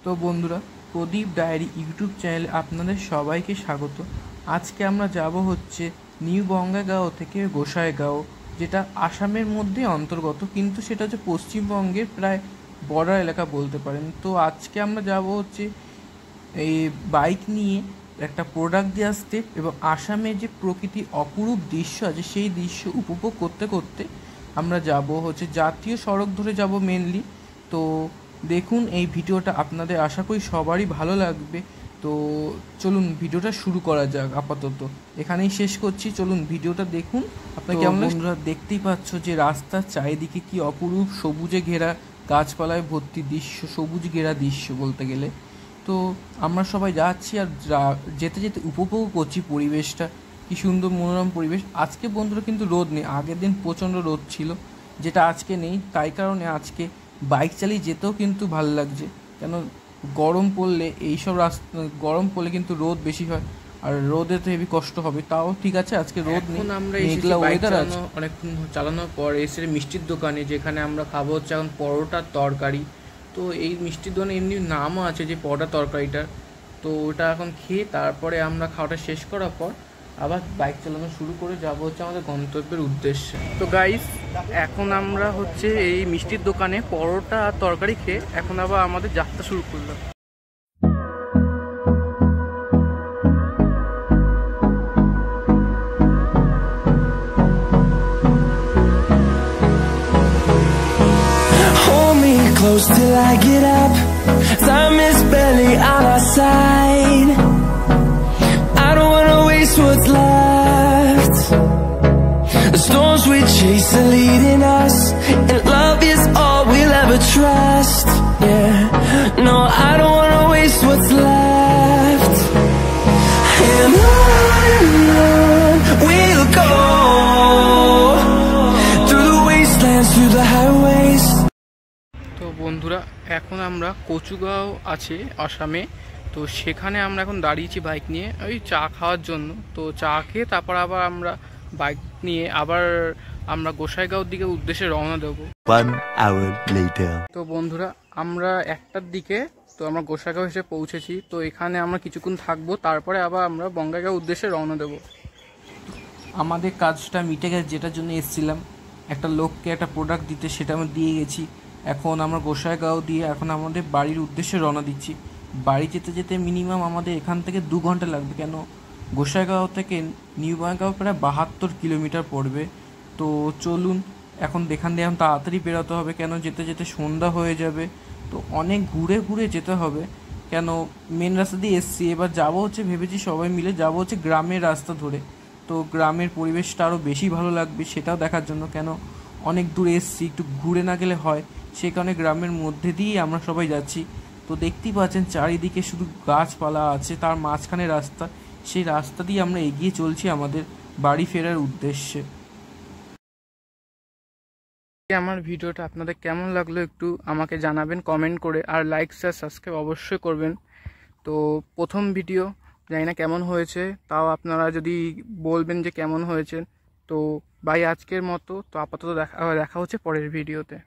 তো বন্ধুরা, প্রদীপ diary YouTube চ্যানেলে আপনাদের সবাইকে স্বাগত। আজকে আমরা যাব হচ্ছে নিউ বঙ্গাইগাঁও থেকে গোসাইগাঁও, যেটা আসামের মধ্যে অন্তর্গত, কিন্তু সেটা হচ্ছে পশ্চিমবঙ্গের প্রায় বর্ডার এলাকা বলতে পারেন। তো আজকে আমরা যাব হচ্ছে এই বাইক নিয়ে একটা প্রোডাক্ট দিয়ে আসতে, এবং আসামের যে প্রকৃতি অপরূপ দৃশ্য আছে সেই দৃশ্য উপভোগ করতে করতে আমরা যাব হচ্ছে জাতীয় সড়ক ধরে যাব মেনলি। তো দেখুন এই ভিডিওটা, আপনাদের আশা করি সবারই ভালো লাগবে। তো চলুন ভিডিওটা শুরু করা যাক। আপাতত এখানেই শেষ করছি, চলুন ভিডিওটা দেখুন। আপনারা কেমন বন্ধুরা দেখতেই পাচ্ছ যে রাস্তার চারিদিকে কি অপরূপ সবুজে ঘেরা, গাছপালায় ভর্তি দৃশ্য, সবুজ ঘেরা দৃশ্য বলতে গেলে। তো আমরা সবাই যাচ্ছি আর যেতে যেতে উপভোগ করছি পরিবেশটা, কি সুন্দর মনোরম পরিবেশ। আজকে বন্ধুরা কিন্তু রোদ নেই, আগের দিন প্রচণ্ড রোদ ছিল, যেটা আজকে নেই। তাই কারণে আজকে বাইক চালিয়ে যেতেও কিন্তু ভালো লাগছে, কেন গরম পড়লে এইসব গরম পড়লে কিন্তু রোদ বেশি হয়, আর রোদে তো হেভি কষ্ট হবে। তাও ঠিক আছে, আজকে রোদ নেই, মেঘলা ওয়েদার আছে। অনেকক্ষণ চালানোর পর এসে মিষ্টির দোকানে, যেখানে আমরা খাবো হচ্ছে এখন পরোটার তরকারি। তো এই মিষ্টির দোকানে এমনি নামও আছে যে পরোটা তরকারিটার। তো ওটা এখন খেয়ে তারপরে আমরা খাওয়াটা শেষ করার পর আবার বাইক চালানো শুরু করে যাবো হচ্ছে আমাদের গন্তব্যের উদ্দেশ্যে। তো গাইস, এখন আমরা হচ্ছে এই মিষ্টির দোকানে পরোটা আর তরকারি খেয়ে এখন আবার আমাদের যাত্রা শুরু করলাম। Close till I get up, time is barely on our side. I don't wanna waste what's left. The storms we chase are leading us, and love is all we'll ever trust. Yeah, no, I don't wanna waste what's left. And on we'll go, through the wastelands, through the highways. তো বন্ধুরা, এখন আমরা কচুগাঁও আছে আসামে, তো সেখানে আমরা এখন দাঁড়িয়েছি বাইক নিয়ে ওই চা খাওয়ার জন্য। তো চা খেয়ে তারপর আবার আমরা বাইক নিয়ে আবার আমরা গোসাইগাঁওর দিকে উদ্দেশ্যে রওনা দেবো। 1 hour later. তো বন্ধুরা, আমরা 1টার দিকে তো আমরা গোসাইগাঁও এসে পৌঁছেছি। তো এখানে আমরা কিছুক্ষণ থাকবো, তারপরে আবার আমরা বঙ্গাইগাঁও উদ্দেশ্যে রওনা দেবো। আমাদের কাজটা মিটে গেছে, যেটার জন্য এসেছিলাম, একটা লোককে একটা প্রোডাক্ট দিতে, সেটা আমরা দিয়ে গেছি। এখন আমরা গোসাইগাঁও দিয়ে এখন আমাদের বাড়ির উদ্দেশ্যে রওনা দিচ্ছি। বাড়ি যেতে যেতে মিনিমাম আমাদের এখান থেকে 2 ঘন্টা লাগবে, কেন গোসাইগাঁও থেকে নিউ বঙ্গাইগাঁও প্রায় 72 কিলোমিটার পড়বে। তো চলুন এখন এখান দিয়ে এখন তাড়াতাড়ি বেরোতে হবে, কেন যেতে যেতে সন্ধ্যা হয়ে যাবে। তো অনেক ঘুরে ঘুরে যেতে হবে, কেন মেন রাস্তা দিয়ে এসছি, এবার যাবো হচ্ছে, ভেবেছি সবাই মিলে যাবো হচ্ছে গ্রামের রাস্তা ধরে। তো গ্রামের পরিবেশটা আরও বেশি ভালো লাগবে সেটাও দেখার জন্য, কেন অনেক দূরে এসছি, একটু ঘুরে না গেলে হয়। সেই কারণে গ্রামের মধ্যে দিয়েই আমরা সবাই যাচ্ছি। তো দেখতেই পাচ্ছেন চারিদিকে শুধু গাছপালা আছে, তার মাঝখানে রাস্তা, সেই রাস্তা দিয়ে আমরা এগিয়ে চলছি আমাদের বাড়ি ফেরার উদ্দেশ্যে। আমার ভিডিওটা আপনাদের কেমন লাগলো একটু আমাকে জানাবেন কমেন্ট করে, আর লাইক শেয়ার সাবস্ক্রাইব অবশ্যই করবেন। তো প্রথম ভিডিও, জানি না কেমন হয়েছে, তাও আপনারা যদি বলবেন যে কেমন হয়েছে। তো বাই আজকের মতো, তো আপাতত দেখা হচ্ছে পরের ভিডিওতে।